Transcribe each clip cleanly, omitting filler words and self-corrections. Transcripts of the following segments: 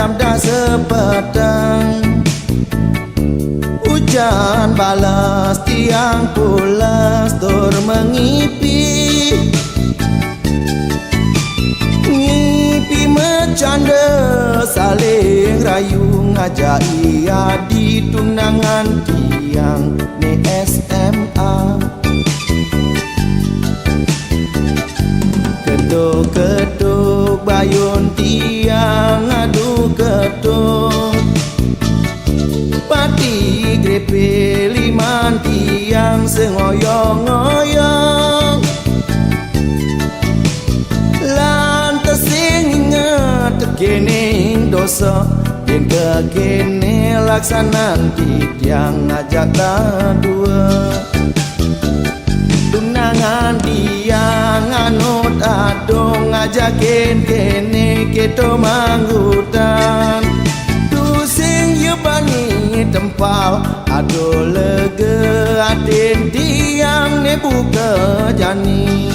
jam dah sepetang. Hujan balas tiang pulas tur mengipi, ngipi bercanda saling rayu ngajak ia di tunangan tiang ni SMA. Keduk-keduk bayun tiang adu keduk, pati grepe liman tiang sengoyong-ngoyong. Lantas sing ingat kening dosa, den kekene laksanan tiang ngajak dua. Tunangan tiang anut adong ngajakin kene keto manggutan. Tu sing yubani tempal ado lega atin tiang ne buka jani.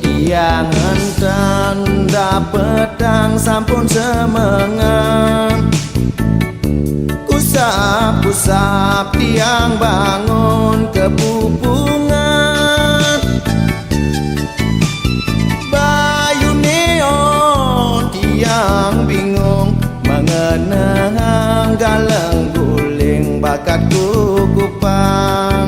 Tiang entan dapetang sampun semengan, usap-usap tiang bangun kepupungan. Bayu neon tiang bingung mengenang galeng guling bakat kukupang.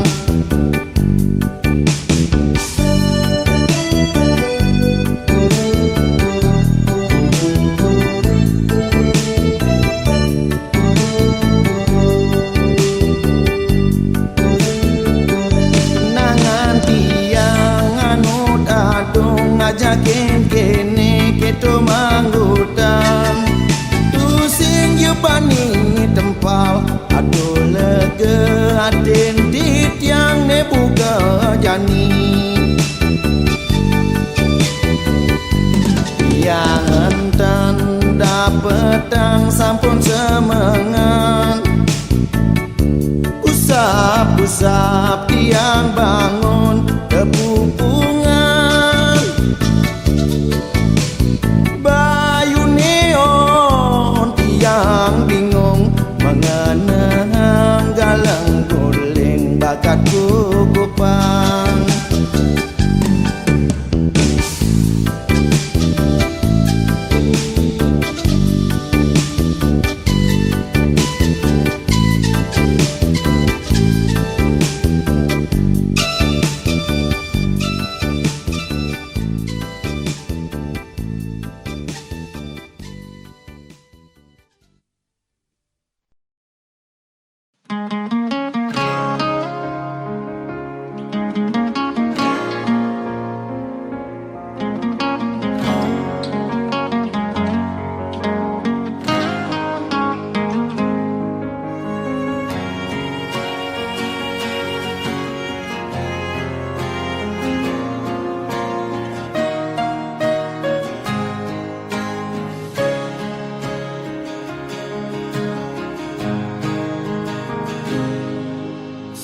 Ngajakin kene keto manggutan. Tu sing yupani tempal ado lega atin di tiang ne buka jani. Tiang entan dapetang sampun semengan, usap-usap tiang bangun kepupungan. Bayu neon tiang bingung mengenang galeng guling bakat kukupang.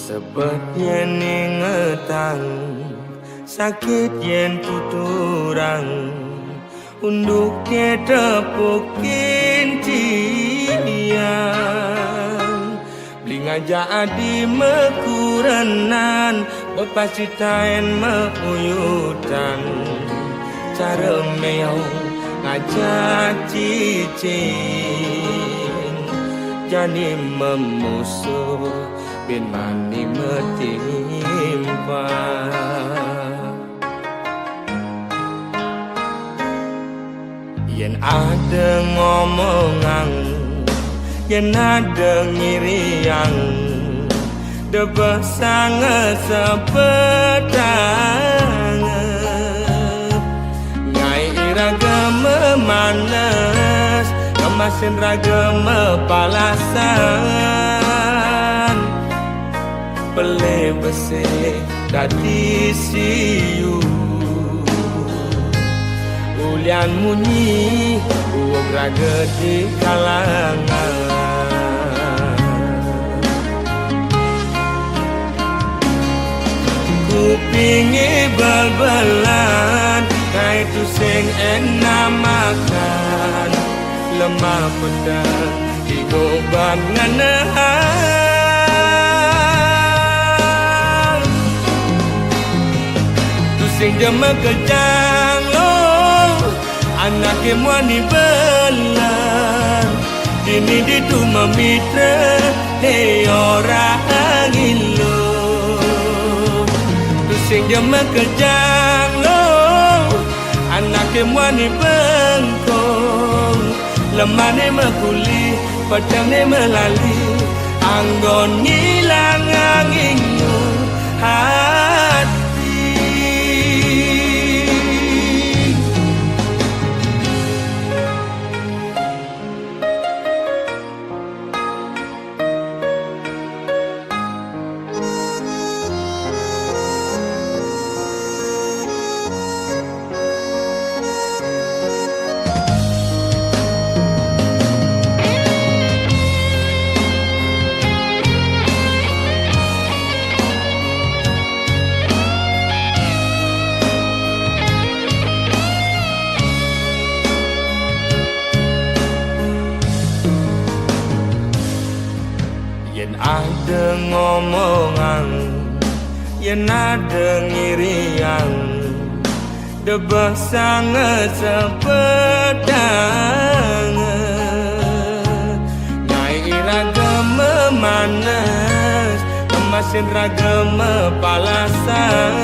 Sebab yen ingetang sakit yen tuturang, unduk tepukin tiang. Beli ngajak adi mekurenan, berpasitaen meuyutan. Cara meong ngajak cicing, jadi memusuh bin mani metimpa. Yen ada ngomongan, yen ada ngiriang, debah sangat sepetang. Ngai iraga memanas, kemasin raga mepalasan. Pele bese dadi siu, ulian munyi uog raga di kalangan. Kupingi bal-balan, kaitu sing enam lemah pedang digoban nganahan tu sing jama kejang lo anak emwani belan dini ditu memitra hey orang ilo tu sing jama kejang lo anak emwani bengkong lemane mekuli pedangnya melali anggon ngilang anginmu hati yen ada ngomongan yen ada ngirian debah sangat sepedang nyai ragam manas emasin ragam palasan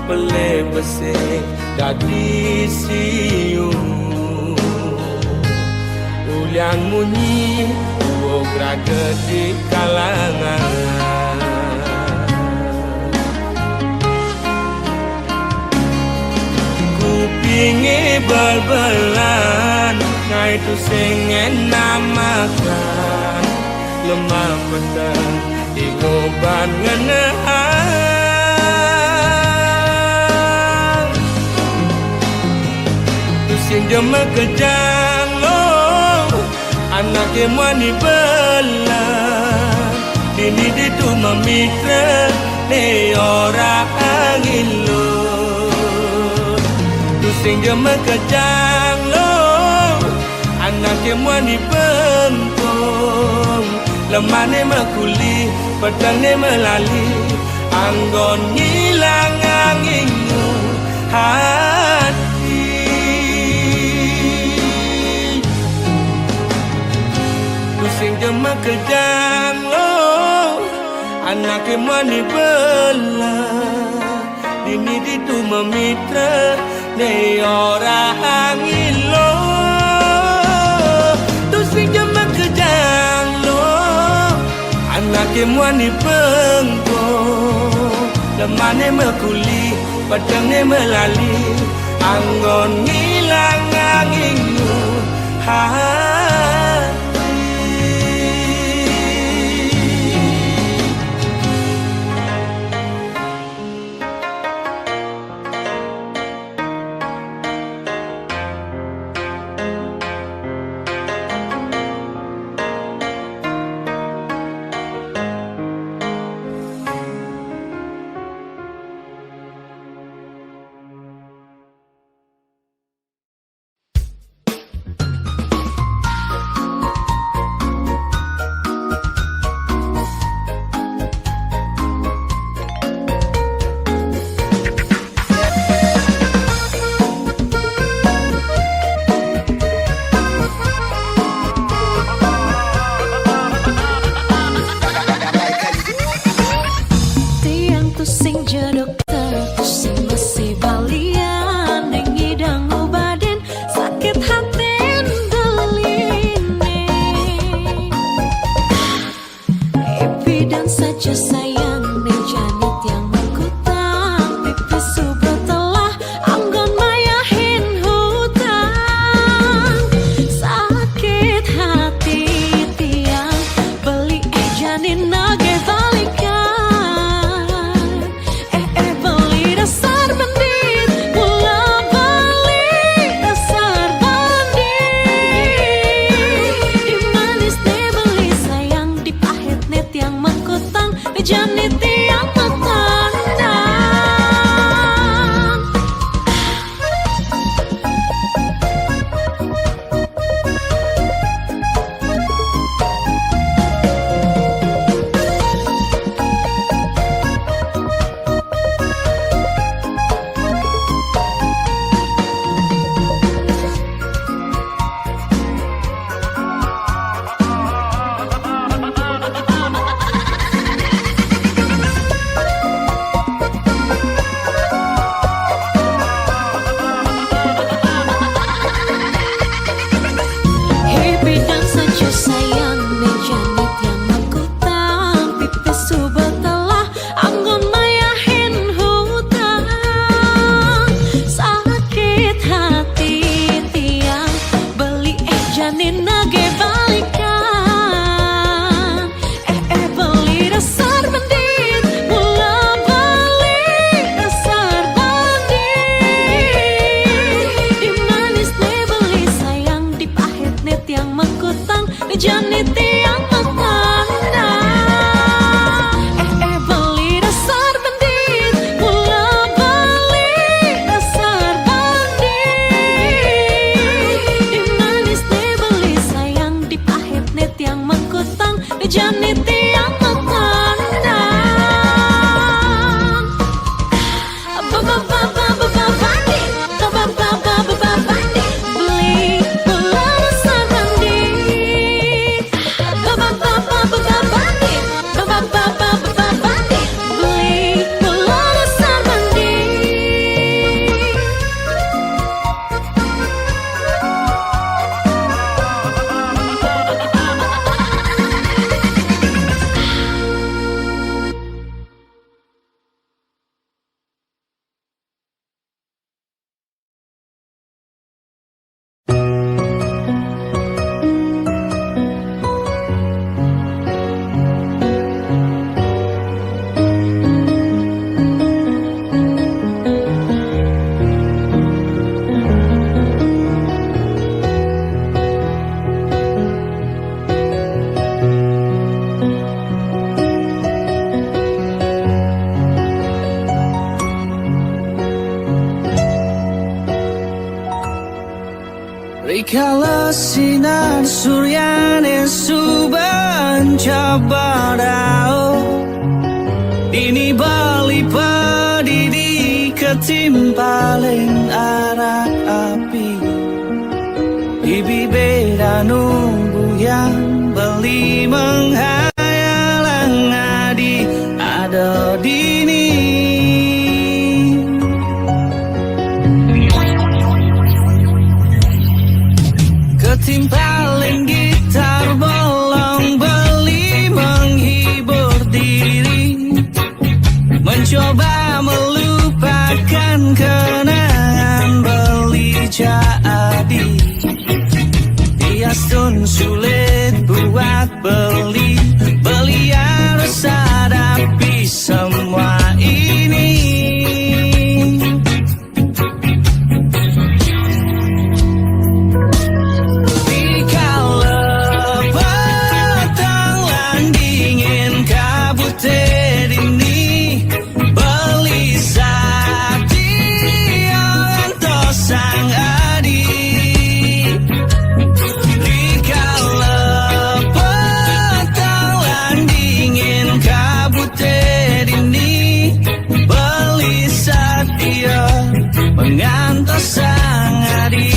pele besi dadi siu ulian munyi uog raga di kalangan kupingi bal-balan ngai tu sengen namakan lemah pedang digoban ngenahan tu sing jama kejang lo anak emwani belan dini ditu memitra ne orang ilo tu sing jama kejang lo anak emwani bengkong lemane mekuli pedangnya melali anggon ngilang anginmu hati sing jama kejang lo anak emwani belan dini ditu memitra ne orang ilo tu sing jama kejang lo anak emwani bengkong lemane mekuli pedangnya melali anggon ngilang anginmu Kalau sinar surya suban cabadao Dini bali padidi ketimpaling arak api Ibi beda nunggu yang beli menghayalang adi ada dini Ketimpaling gitar bolong beli menghibur diri Mencoba melupakan kenangan beli jadi Biastun sulit buat beli harus hadapi semua ini mengantar sang adi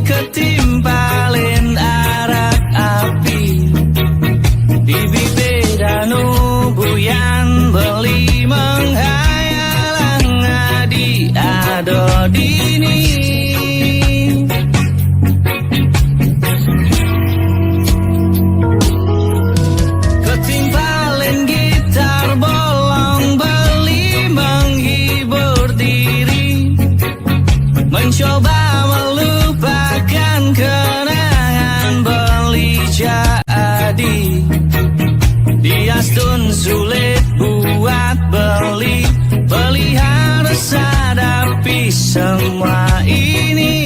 Ketimpalin arak api Bibi beda nubuyan beli menghayalang adi ada dini Ketimpalin gitar bolong beli menghibur diri Mencoba melupakan kenangan beli jadi Biastun sulit buat beli harus hadapi semua ini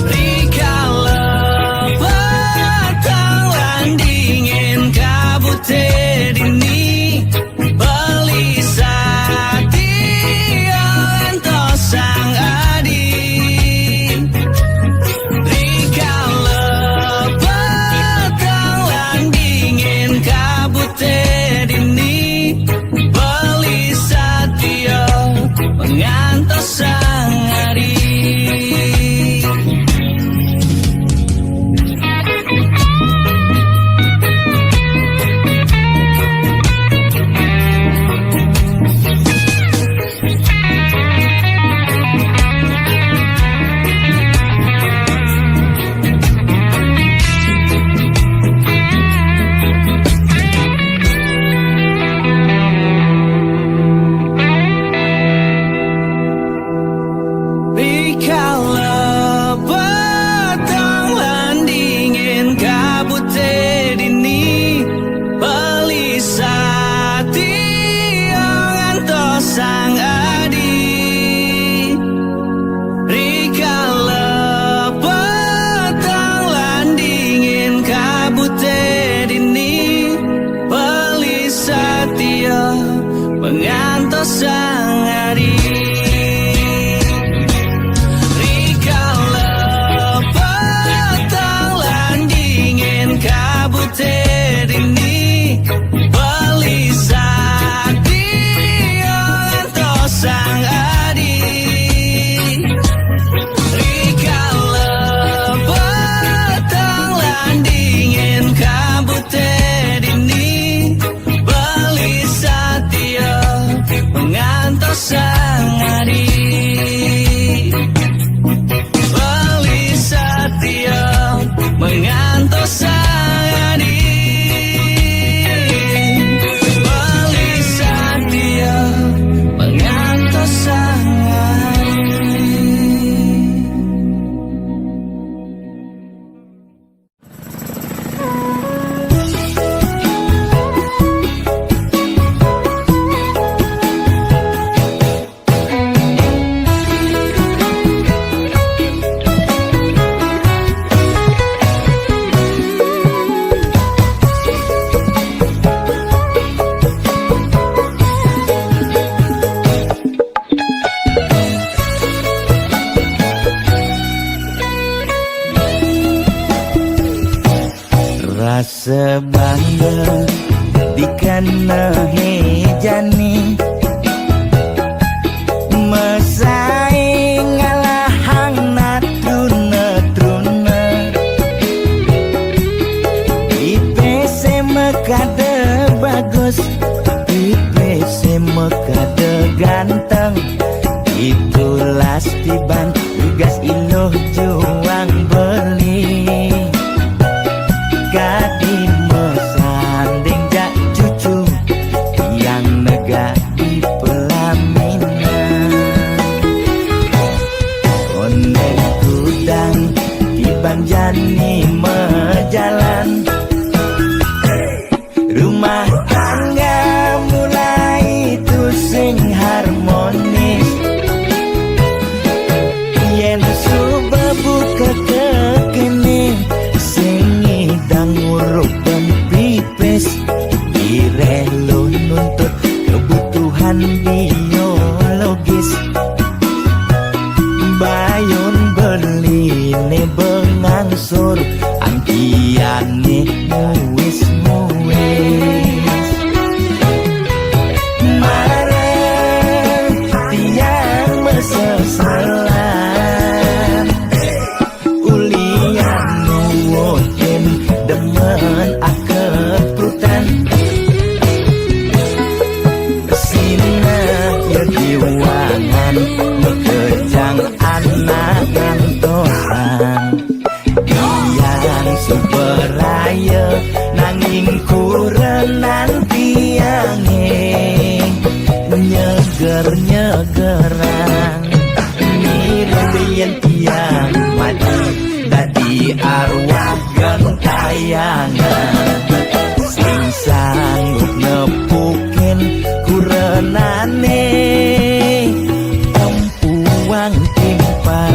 Rikalah petang dingin kabut dini sang adi Rikalah petang dingin kabut dini satya ngantos sang adi rikala petang lan dingin kabute dini beli satya mengantos sang adi rikala petang lan dingin kabute dini beli satya ngantos sang adi rikala petang lan dingin kabute dini beli satya mengantos sang adi beli satya mengantos sang adi beli satya mengantos sang adi. Rasa bangga dikana hejani mesaing ngalahang natruna IPC mekade bagus IPC mekade ganteng itulah tiban tugas iloh juang beli Gadi mesanding jak cucu yang nega di pelaminan Onen kudang di banjani mejalan rumah tangga mulai tusing harmonis yen subuh buka kekini dan nguruk dan pipis direlo nuntut kebutuhan biologis bayun beli ne bengangsur angkiane muis marah tiang mesesalan ulian nuwotin demen akeprutan Sina ya diwangan mekejang anak ngantosan Yang superaya nanging kurenan tiange Nyeger-nyegerang Mirbian tiang mati tadi arwah gentayangan sing sanggup nepukin kurenane tempuang timpal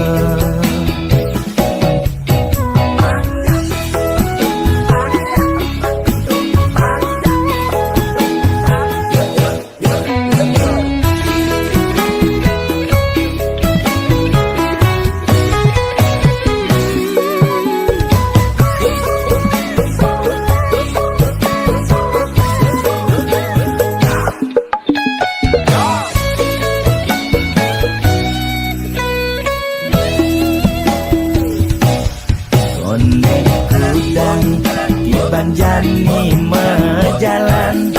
Banjani mejalan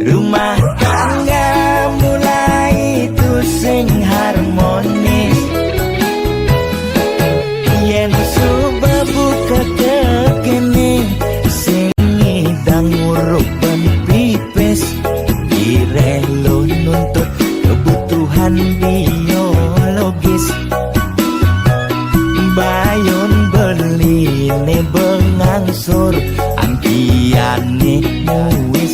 rumah tangga mulai tusing harmonis yen subuh buka kekini sing ngidang nguruk dan pipis direlo nuntut kebutuhan biologis bayun beli ne bengangsur angkiane muis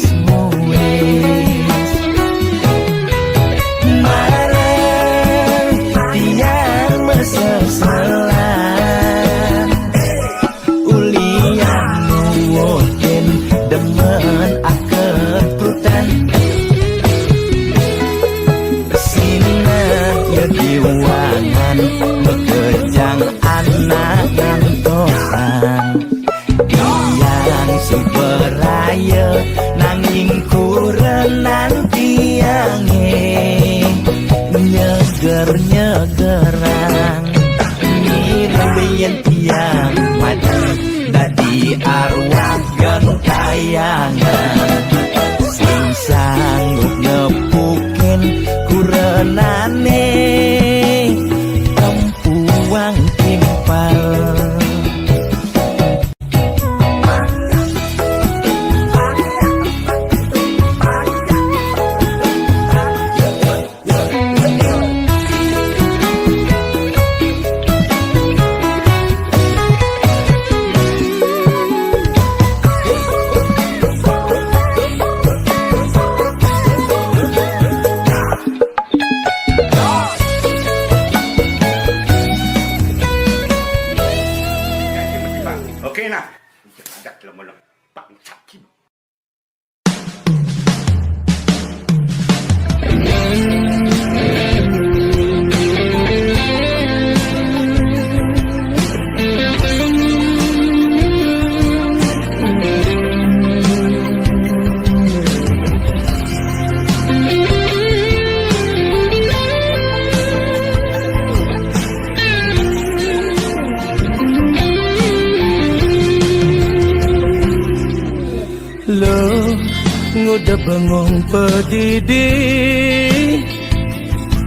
nguda bengong pedidi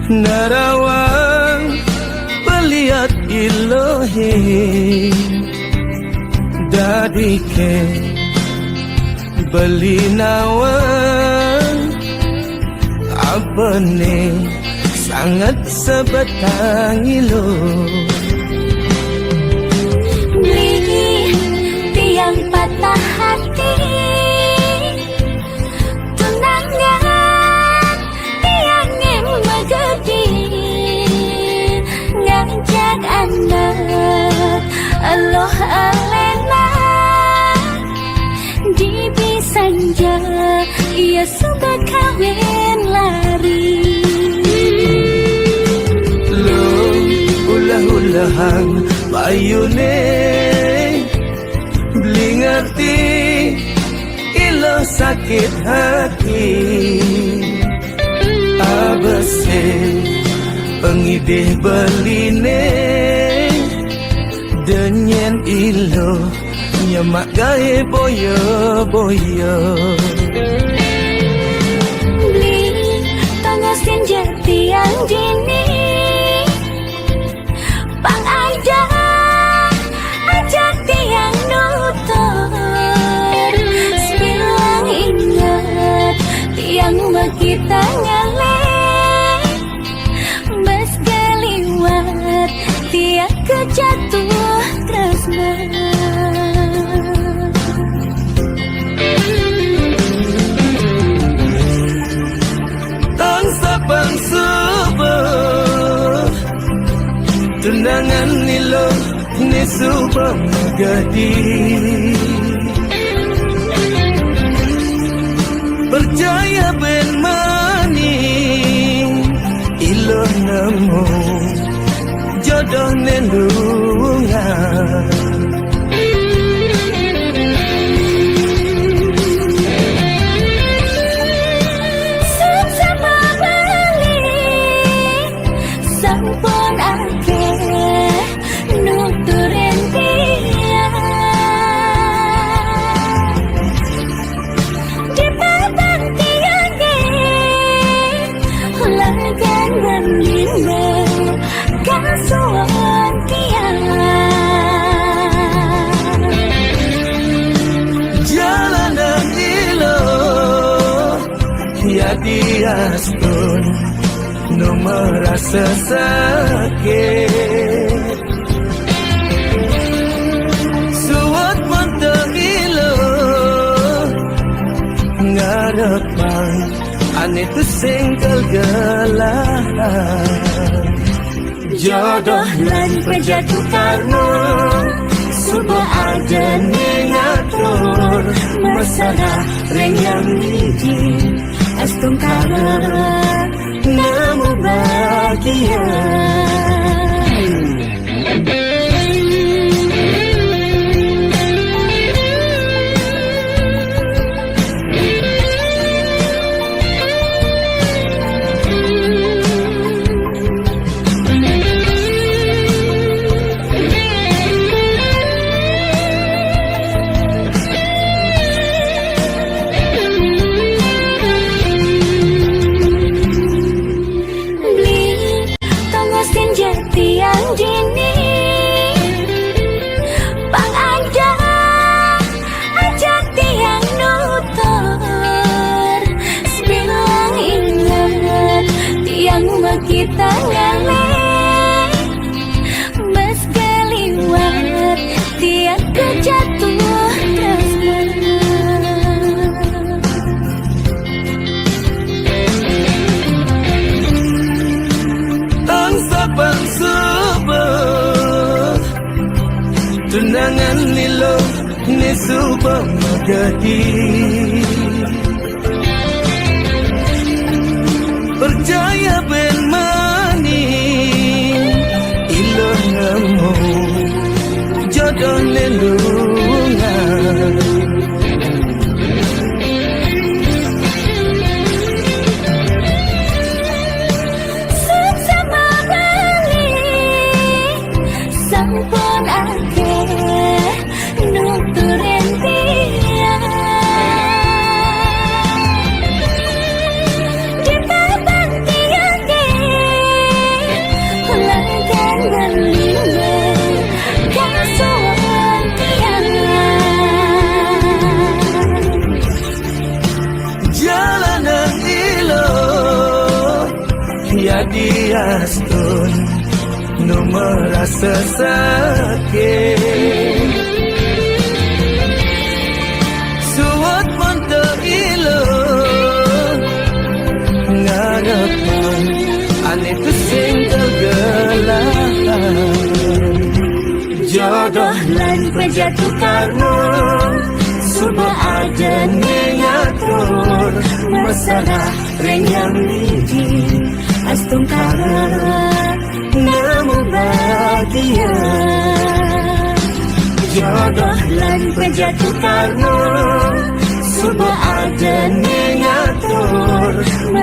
narawang peliat ilohi dadike beli nawang abane sangat sebatang ilo beli tiang patah hati tunangan tiang yang megedi ngajak anak Allah alena di Bisanja ia sudah kawin lari lo ulah-ulahan bayune beli ngerti ilo sakit hati abase pengidih beline denyen ilo nyemak gae boyo-boyo beli tongosin jati yang dini pang ajak tiang nutur sebilang ingat tiang kita ngaleh bas keliwat tiang kejatuh tresna Bang subuh tunangan nilo ni subah magadi percaya ben mani ilo nemu jodoh nendungan sampun akeh nuturin dia di papan tiangge lagan ngendine kasuan tiang jalanan ilo ya diaspun no merasa sakit suat manteng ilo ngarepan ane tu singkel gelah jodoh lan penjatuh karno subuh ada ngatur masalah ring yang hiji astung kalah namu bahagia kita ngaleh bas keliwat tiap kejatuh tresna saban subuh tunangan nilo ni subah magadi percaya ben mani ilo nemu jodoh lelungan sama balik sampun akeh nuturin tiang adiastun nu merasa sakit suat pun teilo ngarepan ane kesing kegelahan jodoh lan penjatuh karno suba ada ngatur masalah renyang lidi astung kara namu bahagia jodoh lan penjatuh karno suba ada ngatur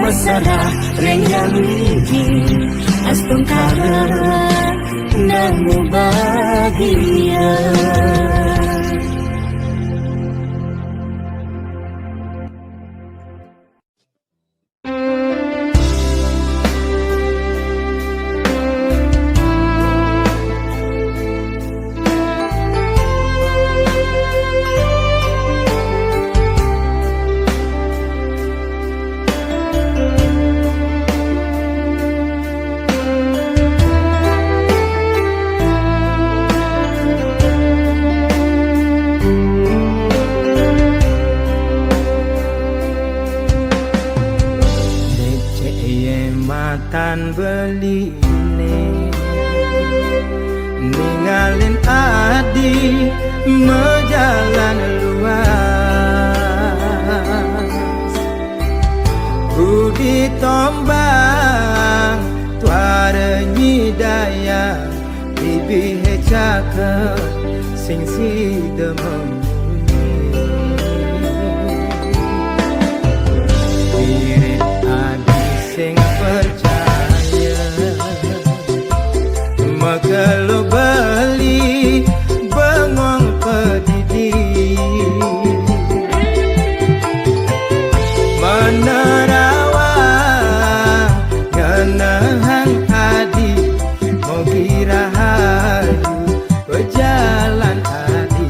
masalah renyang lidi astung kara namu bahagia. Matan beli ini ninggalin adi mejalan luas budi tombang tuara nyidaya bibi hecaka sing si demem sing percaya makalo beli bengong pedidi menerawang ngenahang hadi mau kirahayu berjalan hadi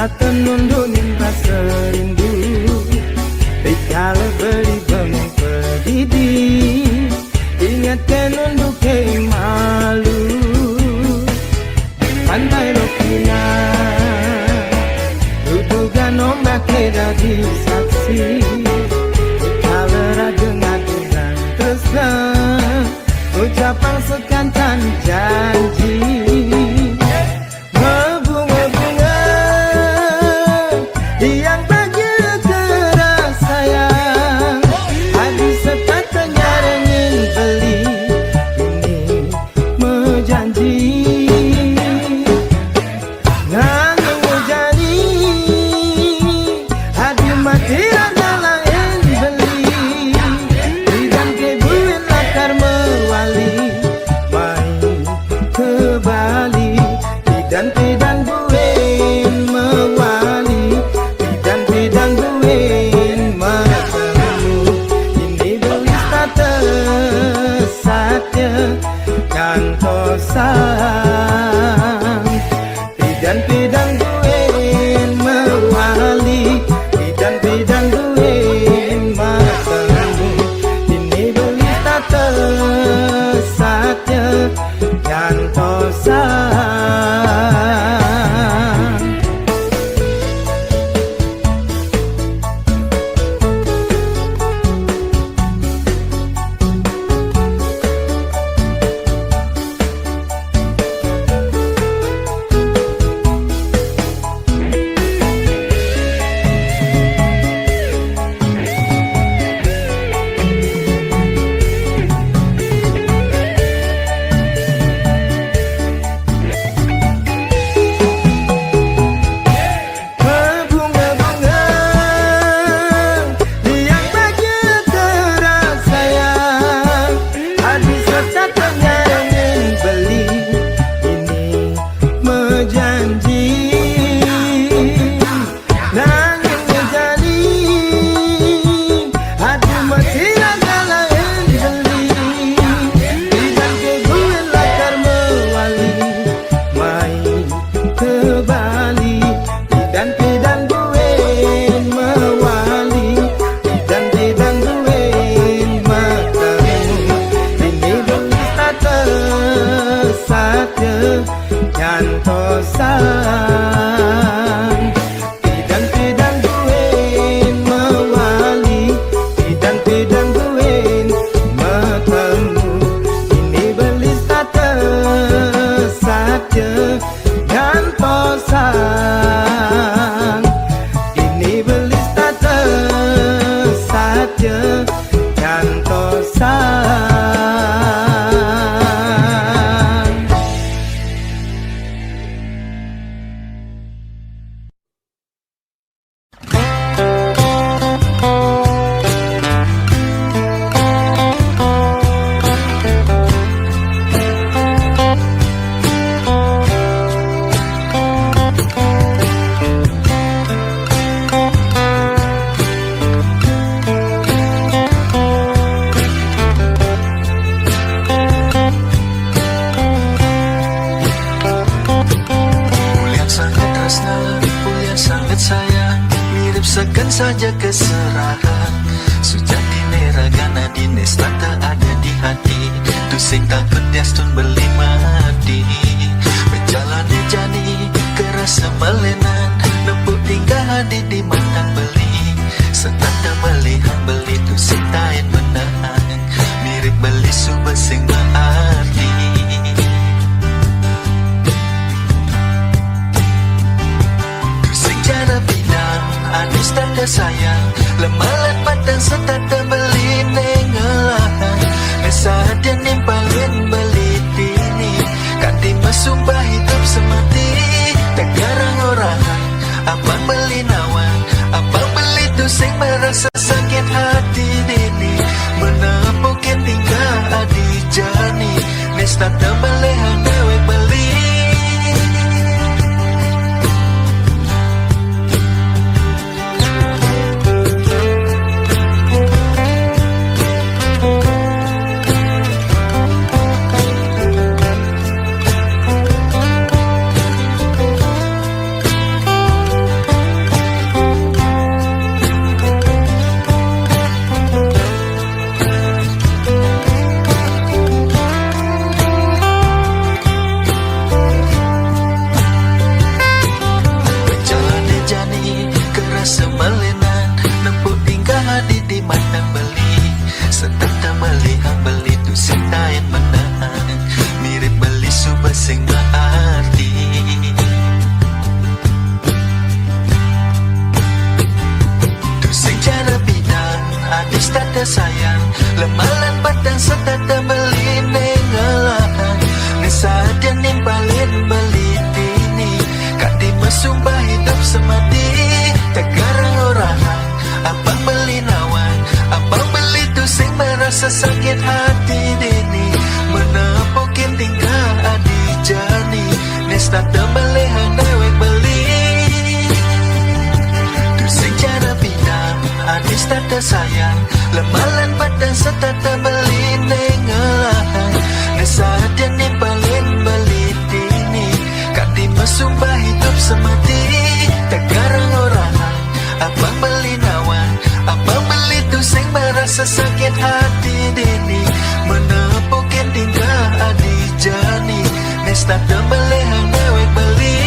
tak tenundunin rasa rindu. Dikala beli bengong pedidi, ingatkan untuk malu. Pantai Lokina, dudukan ombak jadi saksi. Dikala raga ngaduran tresna, ucapan sekantan janji. Bunga-bunga yang bagi keras sayang, hadis sepatutnya ingin beli, ini menjanji. Nanging menjadi hadi mati adalah yang beli. Tidak kebuin lakar mewali, main ke Bali. Tidak buin mewali, tidak buin bertemu. Ini belis tak tersatnya kantosan. Tidak buin mewali, tidak buin bertemu. Ini belis tak tersatnya kantosan. Kantosan. Tidak buin mewali, tidak buin bertemu. Ini belis tak tersatnya kantosan. Ini belis tak tersatnya kantosan. Segan saja keserahan Sujati neragana dines tata ada di hati Tu sing takut diastun beli mati Berjalan di jani kerasa melenan Nempuk tinggal hadi di matang beli Setanda melihat beli tu sing tain menahan Mirip beli subah sing berarti Tu sing cara bidang Anis tanda sayang Lemalan padang setanda beli nengelahan Nesahat yang nimpalin beli tini Kanti mesumpah hidup semati Tak garang orang Abang beli nawan Abang beli tu sing merasa sakit hati dini Menapukin tinggal adi jani Nes tanda melehan dewek beli sayang lemalan padang setata beli nengalahan nesa dan nimpalin beli tini kak dimasumpah hidup semati tegarang orang abang beli nawan abang beli tu sing merasa sakit hati dini menepokin tingkah adi jani nesta tembelih dewek beli tu sing cara bidang adis tata sayang lemalan padang setata beli nengalahan nesa dan nimpalin beli tini kak dimasumpah hidup semati tegarang orang abang beli nawan abang beli tu sing merasa sakit hati dini menepokin tingkah adi jani nesta tembelih dewek beli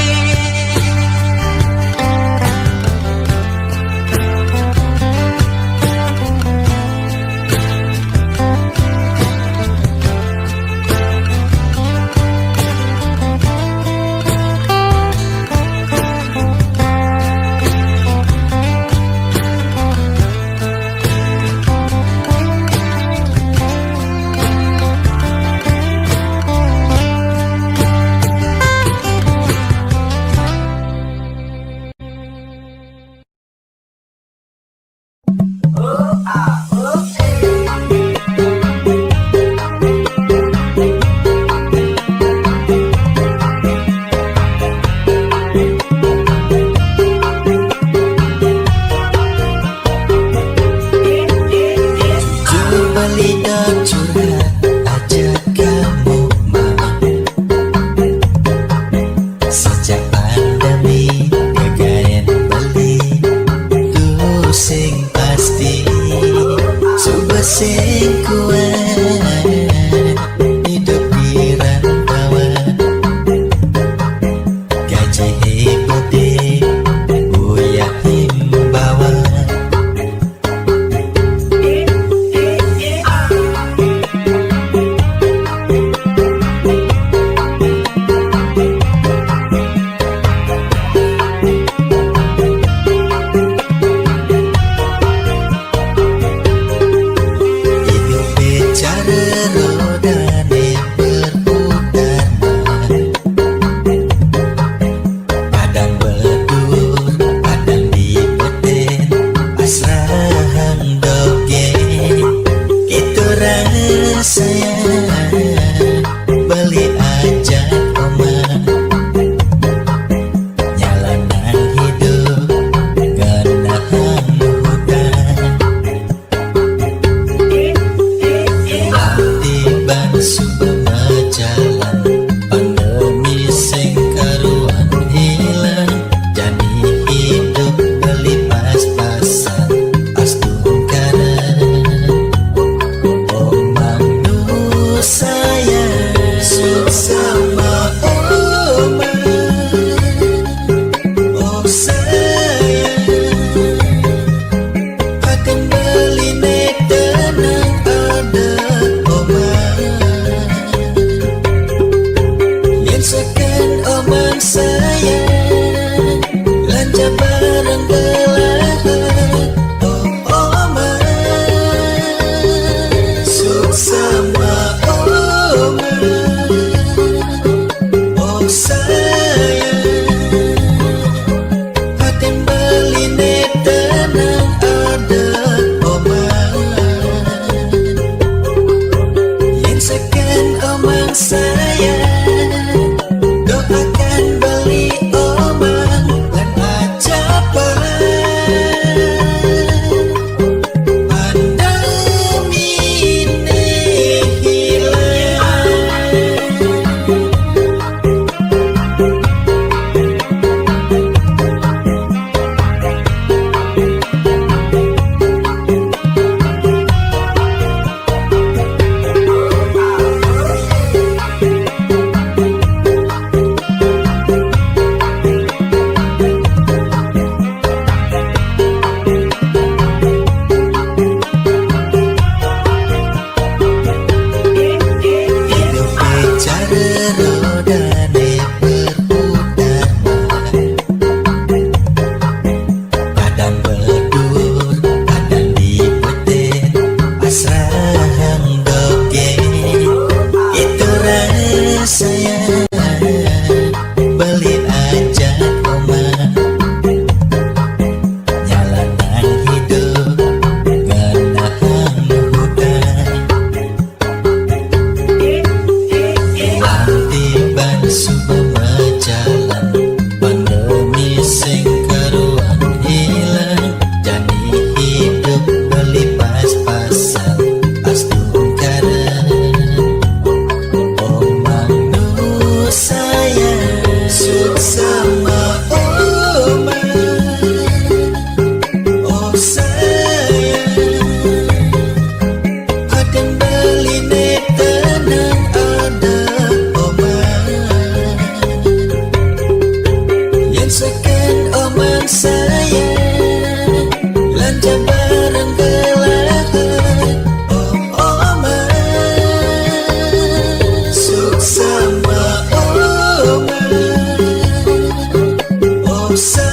sa